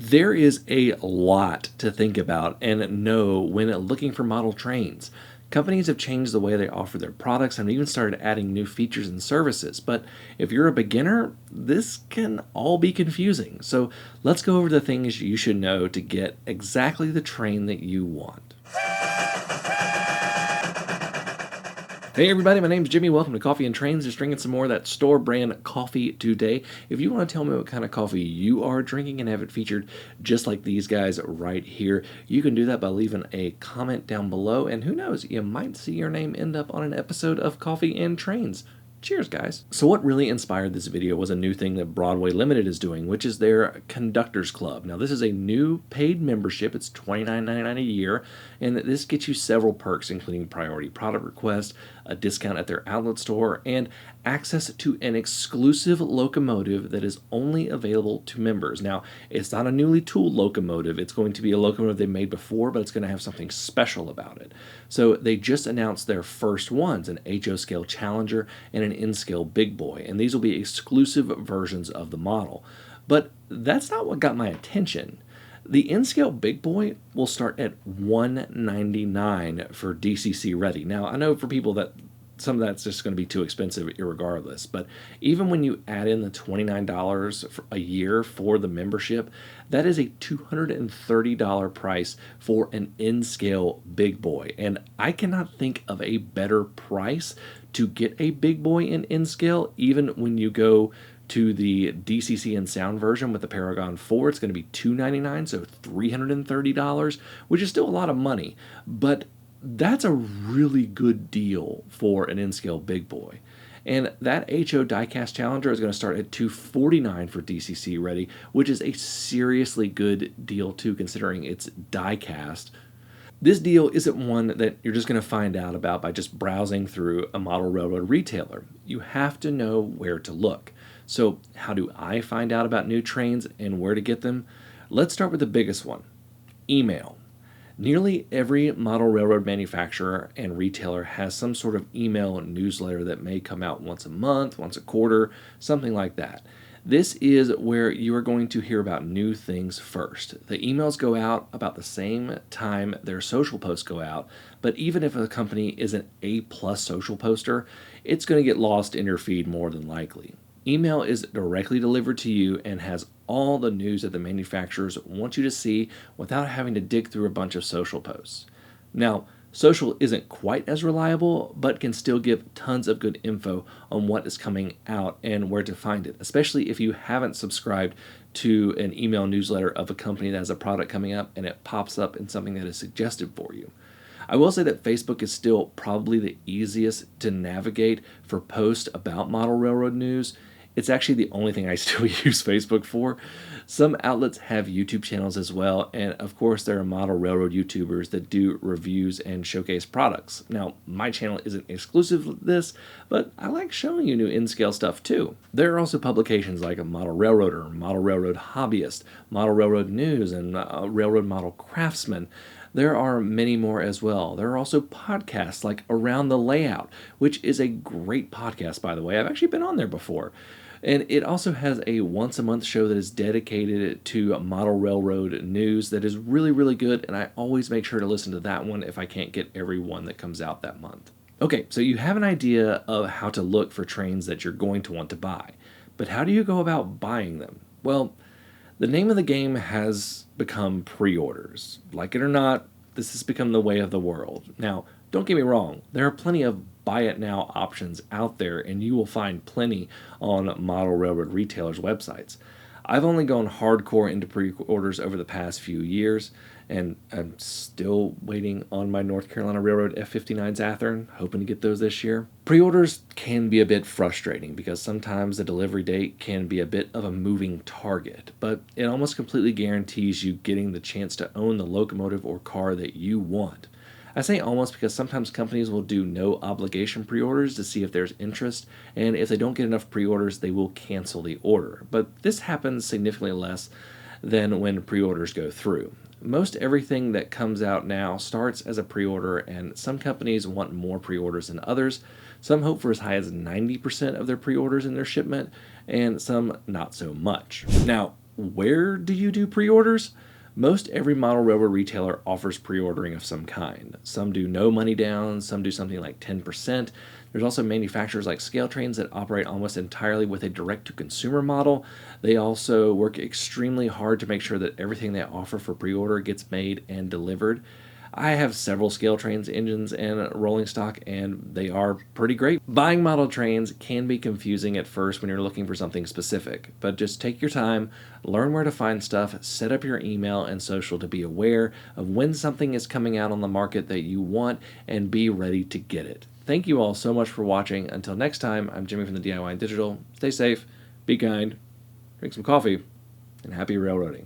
There is a lot to think about and know when looking for model trains. Companies have changed the way they offer their products and even started adding new features and services. But if you're a beginner, this can all be confusing. So let's go over the things you should know to get exactly the train that you want. Hey everybody, my name's Jimmy. Welcome to Coffee and Trains. Just drinking some more of that store brand coffee today. If you want to tell me what kind of coffee you are drinking and have it featured just like these guys right here, you can do that by leaving a comment down below. And who knows, you might see your name end up on an episode of Coffee and Trains. Cheers, guys. So what really inspired this video was a new thing that Broadway Limited is doing, which is their Conductors Club. Now, this is a new paid membership. It's $29.99 a year, and this gets you several perks, including priority product requests, a discount at their outlet store, and access to an exclusive locomotive that is only available to members. Now, it's not a newly tooled locomotive. It's going to be a locomotive they made before, but it's going to have something special about it. So they just announced their first ones, an HO scale Challenger and an Inscale Big Boy, and these will be exclusive versions of the model. But that's not what got my attention. The Inscale Big Boy will start at $199 for DCC ready. Now, I know for people that some of that's just going to be too expensive irregardless, but even when you add in the $29 a year for the membership, that is a $230 price for an Inscale Big Boy. And I cannot think of a better price to get a Big Boy in Inscale, even when you go to the DCC and sound version with the Paragon 4, it's going to be $299, so $330, which is still a lot of money, but that's a really good deal for an Inscale Big Boy. And that HO Diecast Challenger is going to start at $249 for DCC ready, which is a seriously good deal too, considering it's diecast. This deal isn't one that you're just going to find out about by just browsing through a model railroad retailer. You have to know where to look. So how do I find out about new trains and where to get them? Let's start with the biggest one, email. Nearly every model railroad manufacturer and retailer has some sort of email newsletter that may come out once a month, once a quarter, something like that. This is where you are going to hear about new things first. The emails go out about the same time their social posts go out, but even if a company is an A+ social poster, it's going to get lost in your feed more than likely. Email is directly delivered to you and has all the news that the manufacturers want you to see without having to dig through a bunch of social posts. Now, social isn't quite as reliable, but can still give tons of good info on what is coming out and where to find it, especially if you haven't subscribed to an email newsletter of a company that has a product coming up and it pops up in something that is suggested for you. I will say that Facebook is still probably the easiest to navigate for posts about model railroad news. It's actually the only thing I still use Facebook for. Some outlets have YouTube channels as well, and of course there are model railroad YouTubers that do reviews and showcase products. Now, my channel isn't exclusive to this, but I like showing you new Inscale stuff too. There are also publications like a Model Railroader, Model Railroad Hobbyist, Model Railroad News, and Railroad Model Craftsman. There are many more as well. There are also podcasts like Around the Layout, which is a great podcast, by the way. I've actually been on there before. And it also has a once-a-month show that is dedicated to model railroad news that is really, really good, and I always make sure to listen to that one if I can't get every one that comes out that month. Okay, so you have an idea of how to look for trains that you're going to want to buy, but how do you go about buying them? Well, the name of the game has become pre-orders. Like it or not, this has become the way of the world. Now, don't get me wrong, there are plenty of buy it now options out there, and you will find plenty on model railroad retailers' websites. I've only gone hardcore into pre-orders over the past few years, and I'm still waiting on my North Carolina Railroad F-59s Athearn, hoping to get those this year. Pre-orders can be a bit frustrating because sometimes the delivery date can be a bit of a moving target, but it almost completely guarantees you getting the chance to own the locomotive or car that you want. I say almost because sometimes companies will do no obligation pre-orders to see if there's interest, and if they don't get enough pre-orders, they will cancel the order. But this happens significantly less than when pre-orders go through. Most everything that comes out now starts as a pre-order, and some companies want more pre-orders than others. Some hope for as high as 90% of their pre-orders in their shipment, and some not so much. Now, Where do you do pre-orders? Most every model railroad retailer offers pre-ordering of some kind. Some do no money down, some do something like 10%. There's also manufacturers like Scale Trains that operate almost entirely with a direct-to-consumer model. They also work extremely hard to make sure that everything they offer for pre-order gets made and delivered. I have several Scale Trains engines and rolling stock, and they are pretty great. Buying model trains can be confusing at first when you're looking for something specific, but just take your time, learn where to find stuff, set up your email and social to be aware of when something is coming out on the market that you want, and be ready to get it. Thank you all so much for watching. Until next time, I'm Jimmy from the DIY and Digital. Stay safe, be kind, drink some coffee, and happy railroading.